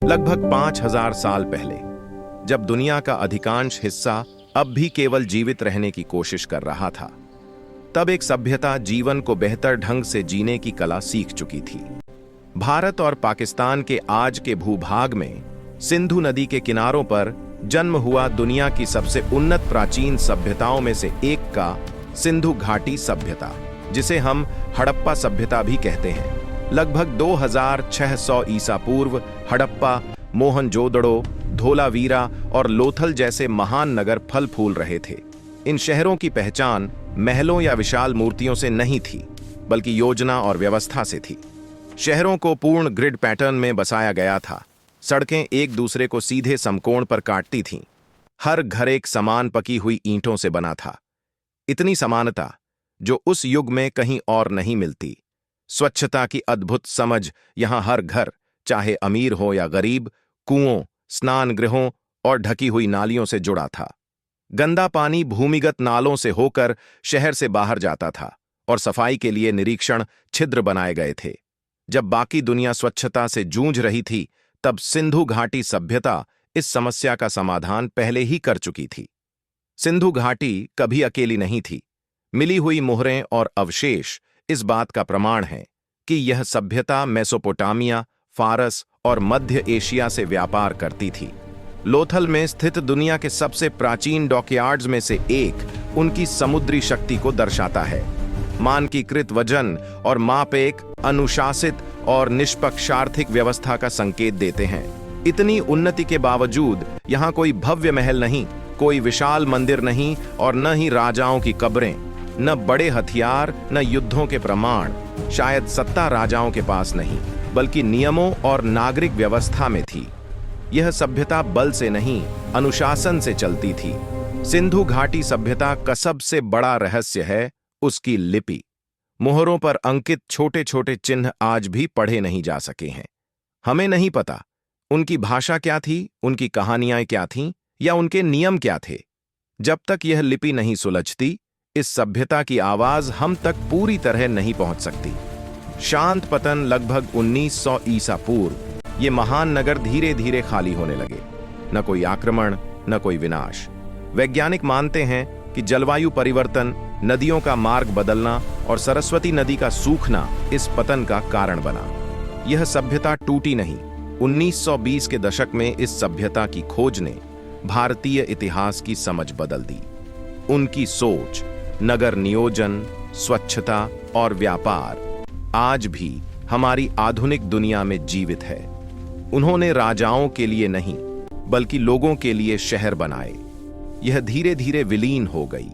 लगभग 5000 साल पहले, जब दुनिया का अधिकांश हिस्सा अब भी केवल जीवित रहने की कोशिश कर रहा था, तब एक सभ्यता जीवन को बेहतर ढंग से जीने की कला सीख चुकी थी। भारत और पाकिस्तान के आज के भूभाग में सिंधु नदी के किनारों पर जन्म हुआ दुनिया की सबसे उन्नत प्राचीन सभ्यताओं में से एक का सिंधु घाटी सभ्यता, जिसे हम हड़प्पा सभ्यता भी कहते हैं। लगभग 2600 ईसा पूर्व हड़प्पा, मोहनजोदड़ो, धोलावीरा और लोथल जैसे महान नगर फल फूल रहे थे। इन शहरों की पहचान महलों या विशाल मूर्तियों से नहीं थी, बल्कि योजना और व्यवस्था से थी। शहरों को पूर्ण ग्रिड पैटर्न में बसाया गया था। सड़कें एक दूसरे को सीधे समकोण पर काटती थीं। हर घर एक समान पकी हुई ईंटों से बना था। इतनी समानता जो उस युग में कहीं और नहीं मिलती। स्वच्छता की अद्भुत समझ यहाँ हर घर, चाहे अमीर हो या गरीब, कुओं, स्नान गृहों और ढकी हुई नालियों से जुड़ा था। गंदा पानी भूमिगत नालों से होकर शहर से बाहर जाता था और सफाई के लिए निरीक्षण छिद्र बनाए गए थे। जब बाकी दुनिया स्वच्छता से जूझ रही थी, तब सिंधु घाटी सभ्यता इस समस्या का समाधान पहले ही कर चुकी थी। सिंधु घाटी कभी अकेली नहीं थी। मिली हुई मोहरें और अवशेष इस बात का प्रमाण है कि यह सभ्यता मेसोपोटामिया, फारस और मध्य एशिया से व्यापार करती थी। लोथल में स्थित दुनिया के सबसे प्राचीन डॉकयार्ड्स में से एक उनकी समुद्री शक्ति को दर्शाता है। मानकीकृत वजन और माप एक अनुशासित और निष्पक्ष आर्थिक व्यवस्था का संकेत देते हैं। इतनी उन्नति के बावजूद यहाँ कोई भव्य महल नहीं, कोई विशाल मंदिर नहीं और न ही राजाओं की कब्रें, न बड़े हथियार, न युद्धों के प्रमाण। शायद सत्ता राजाओं के पास नहीं, बल्कि नियमों और नागरिक व्यवस्था में थी। यह सभ्यता बल से नहीं, अनुशासन से चलती थी। सिंधु घाटी सभ्यता का सबसे बड़ा रहस्य है उसकी लिपि। मोहरों पर अंकित छोटे छोटे चिन्ह आज भी पढ़े नहीं जा सके हैं। हमें नहीं पता उनकी भाषा क्या थी, उनकी कहानियां क्या थीं, या उनके नियम क्या थे। जब तक यह लिपि नहीं सुलझती, इस सभ्यता की आवाज हम तक पूरी तरह नहीं पहुंच सकती। शांत पतन लगभग 1900 ईसा पूर्व ये महान नगर धीरे धीरे खाली होने लगे। न कोई आक्रमण, न कोई विनाश। वैज्ञानिक मानते हैं कि जलवायु परिवर्तन, नदियों का मार्ग बदलना और सरस्वती नदी का सूखना इस पतन का कारण बना। यह सभ्यता टूटी नहीं। 1920 के दशक में इस सभ्यता की खोज ने भारतीय इतिहास की समझ बदल दी। उनकी सोच, नगर नियोजन, स्वच्छता और व्यापार आज भी हमारी आधुनिक दुनिया में जीवित है। उन्होंने राजाओं के लिए नहीं, बल्कि लोगों के लिए शहर बनाए। यह धीरे धीरे विलीन हो गई,